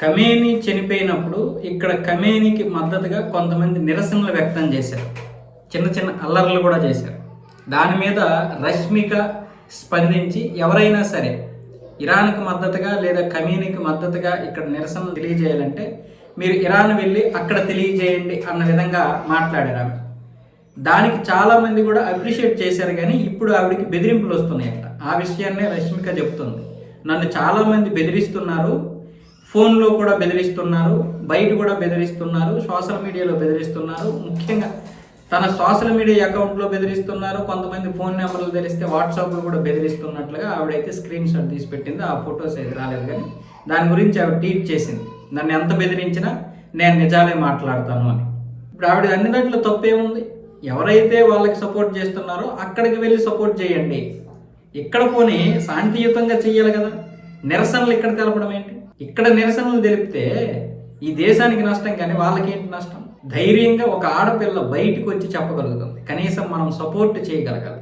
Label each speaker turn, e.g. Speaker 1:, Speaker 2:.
Speaker 1: Khamenei చనిపోయినప్పుడు ఇక్కడ ఖమేనీకి మద్దతుగా కొంతమంది నిరసనలు వ్యక్తం చేశారు. చిన్న చిన్న అల్లర్లు కూడా చేశారు. దాని మీద రష్మిక స్పందించి ఎవరైనా సరే ఇరాన్కి మద్దతుగా లేదా ఖమేనీకి మద్దతుగా ఇక్కడ నిరసనలు తెలియజేయాలంటే మీరు ఇరాన్ వెళ్ళి అక్కడ తెలియజేయండి అన్న విధంగా మాట్లాడారు ఆమె. దానికి చాలామంది కూడా అప్రిషియేట్ చేశారు. కానీ ఇప్పుడు ఆవిడకి బెదిరింపులు వస్తున్నాయట. ఆ విషయాన్నే రష్మిక చెప్తుంది. నన్ను చాలామంది బెదిరిస్తున్నారు, ఫోన్లో కూడా బెదిరిస్తున్నారు, బయట కూడా బెదిరిస్తున్నారు, సోషల్ మీడియాలో బెదిరిస్తున్నారు. ముఖ్యంగా తన సోషల్ మీడియా అకౌంట్లో బెదిరిస్తున్నారు. కొంతమంది ఫోన్ నెంబర్లు తెలిస్తే వాట్సాప్లో కూడా బెదిరిస్తున్నట్లుగా ఆవిడైతే స్క్రీన్ షాట్ తీసి పెట్టింది. ఆ ఫొటోస్ అయితే రాలేదు, కానీ దాని గురించి ఆవిడ ట్వీట్ చేసింది. నన్ను ఎంత బెదిరించినా నేను నిజాలే మాట్లాడతాను అని. ఇప్పుడు ఆవిడ అన్ని దాంట్లో తప్పేముంది? ఎవరైతే వాళ్ళకి సపోర్ట్ చేస్తున్నారో అక్కడికి వెళ్ళి సపోర్ట్ చేయండి. ఇక్కడ పోనీ శాంతియుతంగా చెయ్యాలి కదా. నిరసనలు ఇక్కడ తెలపడం ఏంటి? ఇక్కడ నిరసనలు తెలిపితే ఈ దేశానికి నష్టం, కానీ వాళ్ళకేంటి నష్టం? ధైర్యంగా ఒక ఆడపిల్ల బయటకు వచ్చి చెప్పగలుగుతుంది. కనీసం మనం సపోర్ట్ చేయగలగాలి.